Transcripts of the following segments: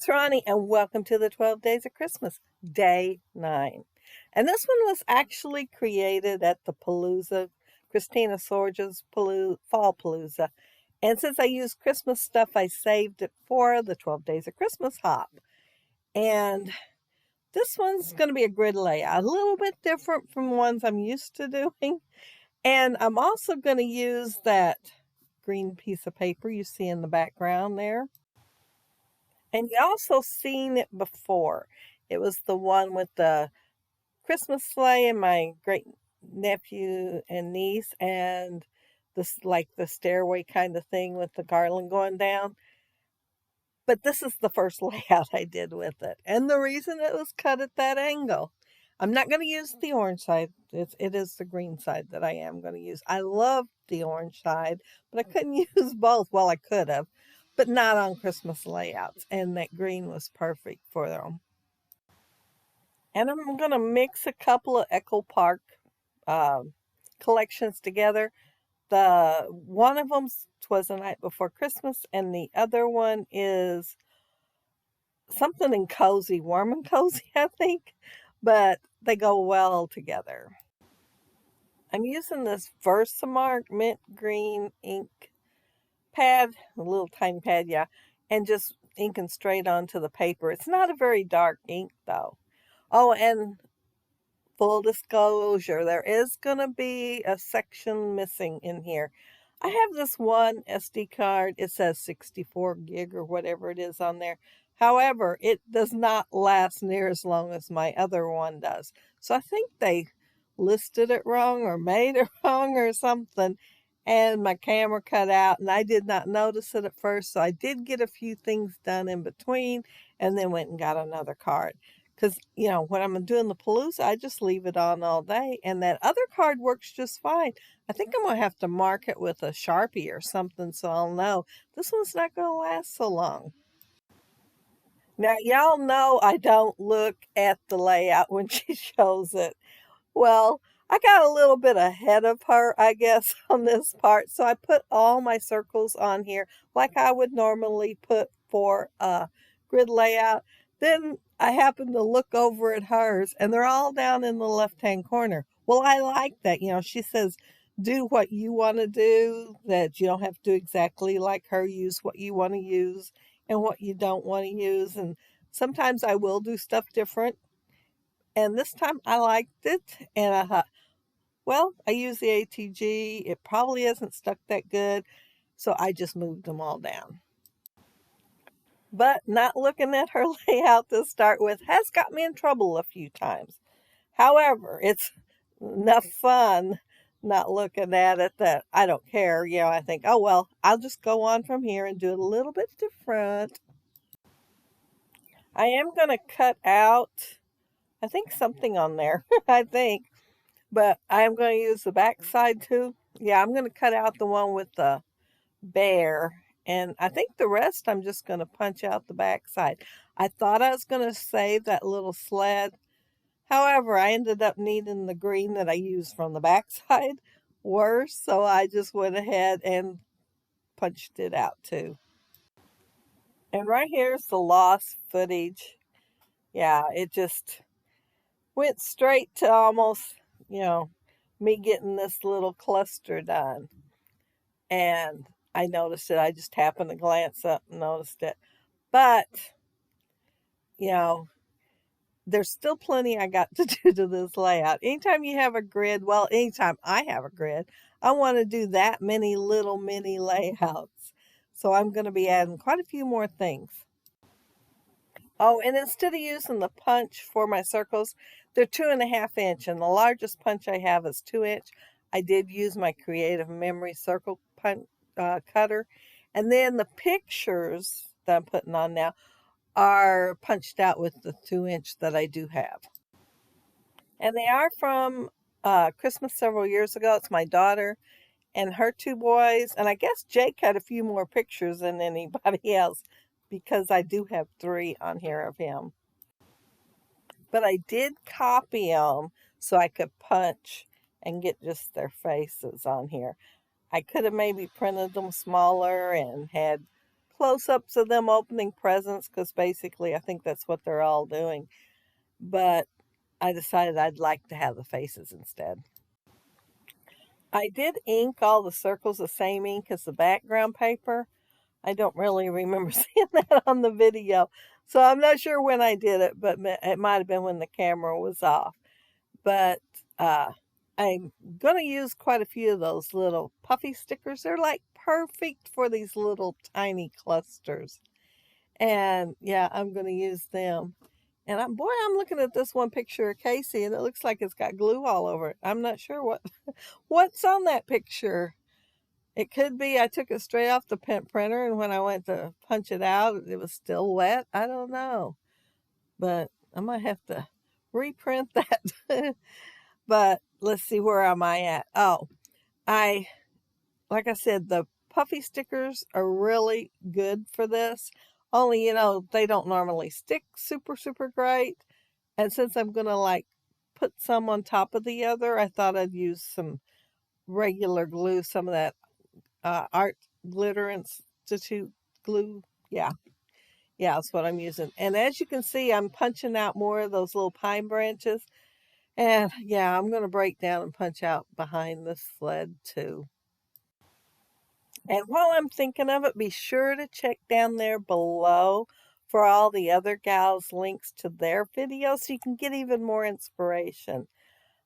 it's Ronnie, and welcome to the 12 Days of Christmas, Day 9. And this one was actually created at the Palooza, Christina Sorge's Fall Palooza. And since I use Christmas stuff, I saved it for the 12 Days of Christmas Hop. And this one's going to be a grid layout, a little bit different from ones I'm used to doing. And I'm also going to use that green piece of paper you see in the background there. And you also seen it before. It was the one with the Christmas sleigh and my great nephew and niece, and this like the stairway kind of thing with the garland going down. But this is the first layout I did with it. And the reason it was cut at that angle. I'm not going to use the orange side. It is the green side that I am going to use. I love the orange side, but I couldn't use both. Well, I could have, but not on Christmas layouts. And that green was perfect for them. And I'm going to mix a couple of Echo Park collections together. One of them was The Night Before Christmas, and the other one is something in cozy, warm and cozy, I think. But they go well together. I'm using this Versamark mint green ink pad, a little tiny pad, yeah, and just inking straight onto the paper. It's not a very dark ink, though. Oh, and full disclosure, there is going to be a section missing in here. I have this one SD card. It says 64 gig or whatever it is on there. However, it does not last near as long as my other one does. So I think they listed it wrong or made it wrong or something. And my camera cut out, and I did not notice it at first. So I did get a few things done in between and then went and got another card. Because, when I'm doing the Palooza, I just leave it on all day. And that other card works just fine. I think I'm going to have to mark it with a Sharpie or something so I'll know this one's not going to last so long. Now, y'all know I don't look at the layout when she shows it. Well, I got a little bit ahead of her, I guess, on this part. So I put all my circles on here like I would normally put for a grid layout. Then I happened to look over at hers, and they're all down in the left-hand corner. Well, I like that. She says, do what you want to do, that you don't have to do exactly like her. Use what you want to use and what you don't want to use. And sometimes I will do stuff different. And this time I liked it. And I thought, well, I use the ATG. It probably isn't stuck that good. So I just moved them all down. But not looking at her layout to start with has got me in trouble a few times. However, it's enough fun not looking at it that I don't care. I think, oh, well, I'll just go on from here and do it a little bit different. I am going to cut out, I think, something on there, I think. But I am going to use the back side too. Yeah, I'm going to cut out the one with the bear. And I think the rest I'm just going to punch out the back side. I thought I was going to save that little sled. However, I ended up needing the green that I used from the back side worse. So I just went ahead and punched it out too. And right here's the lost footage. Yeah, it just went straight to almost, me getting this little cluster done. And I noticed it. I just happened to glance up and noticed it. But, there's still plenty I got to do to this layout. Anytime you have a grid, well, anytime I have a grid, I want to do that many little mini layouts. So I'm going to be adding quite a few more things. Oh, and instead of using the punch for my circles, they're 2.5 inch, and the largest punch I have is 2 inch. I did use my Creative Memory circle punch cutter. And then the pictures that I'm putting on now are punched out with the 2 inch that I do have. And they are from Christmas several years ago. It's my daughter and her 2 boys. And I guess Jake had a few more pictures than anybody else because I do have 3 on here of him. But I did copy them so I could punch and get just their faces on here. I could have maybe printed them smaller and had close-ups of them opening presents because basically I think that's what they're all doing. But I decided I'd like to have the faces instead. I did ink all the circles the same ink as the background paper. I don't really remember seeing that on the video. So I'm not sure when I did it, but it might have been when the camera was off. But I'm going to use quite a few of those little puffy stickers. They're like perfect for these little tiny clusters. And yeah, I'm going to use them. And I'm looking at this one picture of Casey, and it looks like it's got glue all over it. I'm not sure what's on that picture. It could be I took it straight off the pen printer, and when I went to punch it out, it was still wet. I don't know, but I might have to reprint that. But let's see, where am I at? Oh, like I said, the puffy stickers are really good for this. Only, they don't normally stick super, super great. And since I'm going to like put some on top of the other, I thought I'd use some regular glue, some of that art glitter institute glue. Yeah, that's what I'm using. And as you can see, I'm punching out more of those little pine branches. And yeah, I'm going to break down and punch out behind the sled too. And while I'm thinking of it, be sure to check down there below for all the other gals' links to their videos so you can get even more inspiration.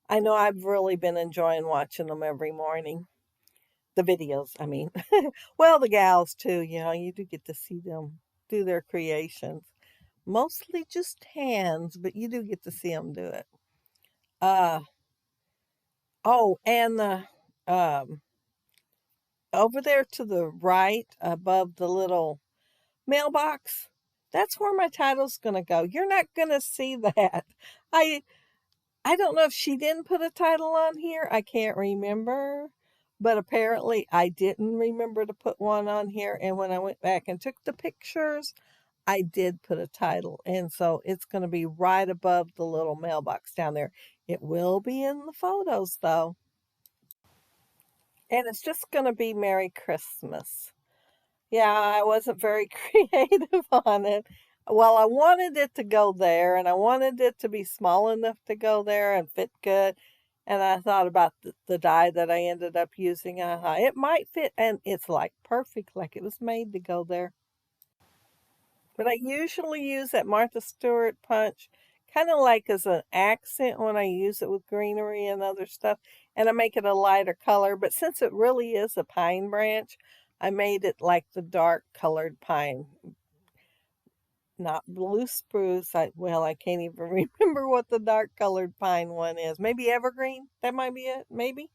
I know I've really been enjoying watching them every morning. The videos, I mean. Well, the gals too, you do get to see them do their creations. Mostly just hands, but you do get to see them do it. Oh, and over there to the right above the little mailbox, that's where my title's going to go. You're not going to see that. I I don't know if she didn't put a title on here. I can't remember. But apparently I didn't remember to put one on here. And when I went back and took the pictures, I did put a title. And so it's going to be right above the little mailbox down there. It will be in the photos though. And it's just going to be Merry Christmas. Yeah, I wasn't very creative on it. Well, I wanted it to go there, and I wanted it to be small enough to go there and fit good. And I thought about the die that I ended up using. And I thought it might fit, and it's like perfect, like it was made to go there. But I usually use that Martha Stewart punch kind of like as an accent when I use it with greenery and other stuff. And I make it a lighter color. But since it really is a pine branch, I made it like the dark colored pine, not blue spruce. I can't even remember what the dark colored pine one is. Maybe evergreen. That might be it. Maybe.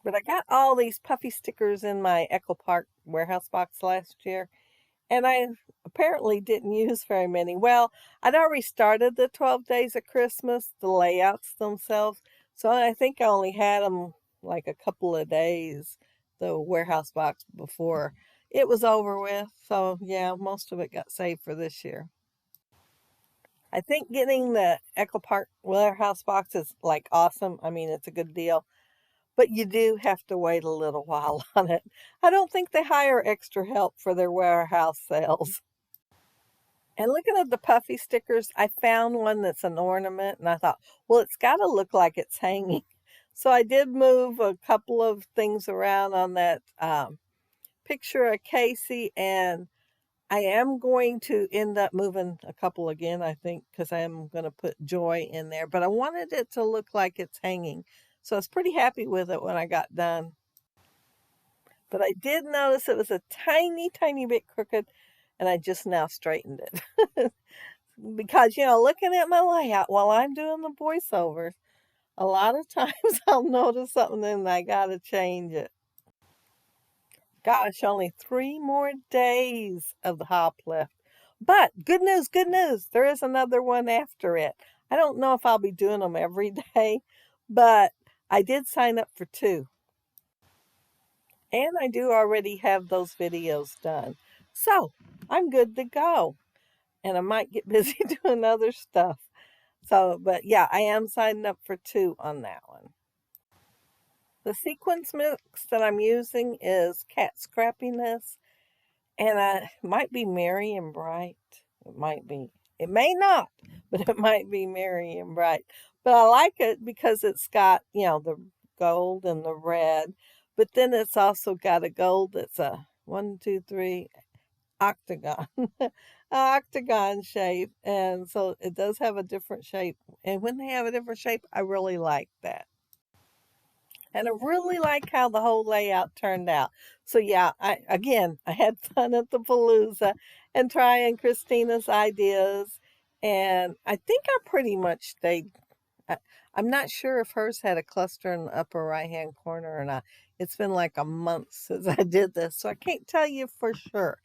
But I got all these puffy stickers in my Echo Park warehouse box last year. And I apparently didn't use very many. Well, I'd already started the 12 Days of Christmas, the layouts themselves. So I think I only had them like a couple of days, the warehouse box, before it was over with. So yeah, most of it got saved for this year. I think getting the Echo Park warehouse box is like awesome. I mean, it's a good deal. But you do have to wait a little while on it. I don't think they hire extra help for their warehouse sales. And looking at the puffy stickers, I found one that's an ornament, and I thought, well, it's got to look like it's hanging. So I did move a couple of things around on that picture of Casey, and I am going to end up moving a couple again, I think, because I am going to put Joy in there. But I wanted it to look like it's hanging. So I was pretty happy with it when I got done. But I did notice it was a tiny, tiny bit crooked, and I just now straightened it. Because, looking at my layout while I'm doing the voiceovers, a lot of times I'll notice something and I gotta change it. Gosh, only 3 more days of the hop left. But good news, good news. There is another one after it. I don't know if I'll be doing them every day, but I did sign up for 2. And I do already have those videos done. So I'm good to go. And I might get busy doing other stuff. So, but yeah, I am signing up for 2 on that one. The sequence mix that I'm using is Cat Scrappiness. And it might be merry and bright. It might be. It may not, but it might be merry and bright. But I like it because it's got, the gold and the red. But then it's also got a gold that's a one, two, three octagon, a octagon shape. And so it does have a different shape. And when they have a different shape, I really like that. And I really like how the whole layout turned out. So yeah, I had fun at the Palooza and trying Christina's ideas, and I think I pretty much stayed. I, I'm not sure if hers had a cluster in the upper right hand corner or not. It's been like a month since I did this, so I can't tell you for sure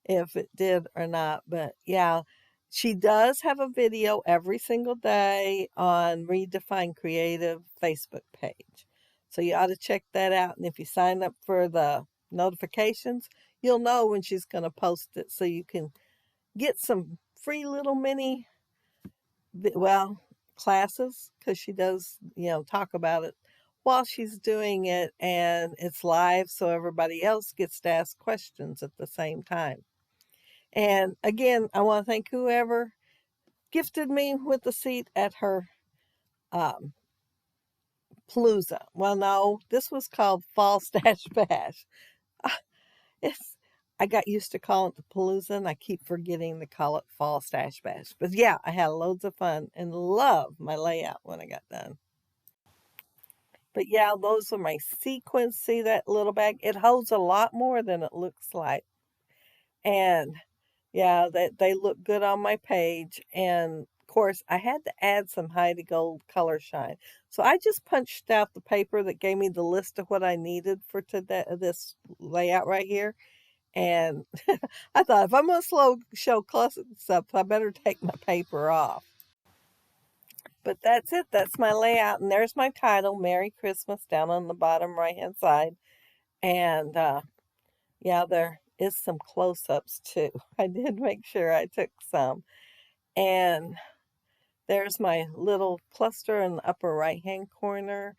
if it did or not. But yeah, she does have a video every single day on Redefine Creative Facebook page. So you ought to check that out. And if you sign up for the notifications, you'll know when she's going to post it so you can get some free little mini, well, classes because she does, talk about it while she's doing it, and it's live so everybody else gets to ask questions at the same time. And again, I want to thank whoever gifted me with a seat at her um, Palooza. Well, no, this was called Fall Stash Bash. It's I got used to calling it the Palooza, and I keep forgetting to call it Fall Stash Bash. But yeah, I had loads of fun and loved my layout when I got done. But yeah, those are my sequins. See that little bag? It holds a lot more than it looks like. And yeah, they look good on my page. And of course, I had to add some Heidi Gold color shine. So I just punched out the paper that gave me the list of what I needed for today, this layout right here. And I thought if I'm going to show close up, I better take my paper off. But that's it. That's my layout. And there's my title, Merry Christmas, down on the bottom right hand side. And yeah, there is some close ups too. I did make sure I took some. And there's my little cluster in the upper right hand corner.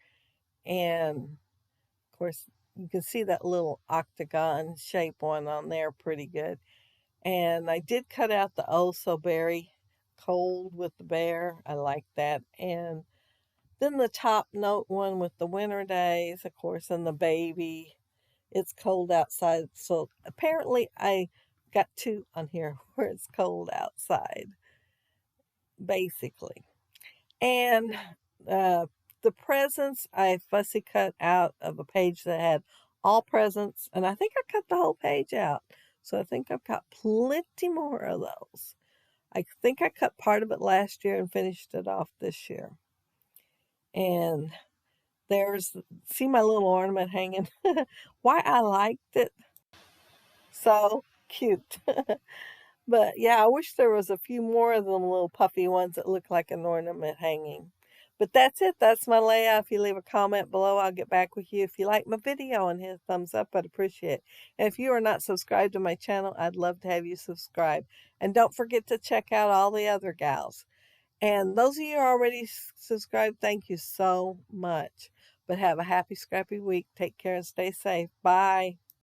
And of course, you can see that little octagon shape one on there pretty good. And I did cut out the oh so berry cold with the bear. I like that. And then the top note one with the winter days, of course, and the baby. It's cold outside. So apparently I got two on here where it's cold outside, basically. And uh, the presents I fussy cut out of a page that had all presents, and I think I cut the whole page out. So I think I've got plenty more of those. I think I cut part of it last year and finished it off this year. And there's, see my little ornament hanging? Why I liked it. So cute. But yeah, I wish there was a few more of them little puffy ones that look like an ornament hanging. But that's it. That's my layout. If you leave a comment below, I'll get back with you. If you like my video and hit a thumbs up, I'd appreciate it. And if you are not subscribed to my channel, I'd love to have you subscribe. And don't forget to check out all the other gals. And those of you who are already subscribed, thank you so much. But have a happy, scrappy week. Take care and stay safe. Bye.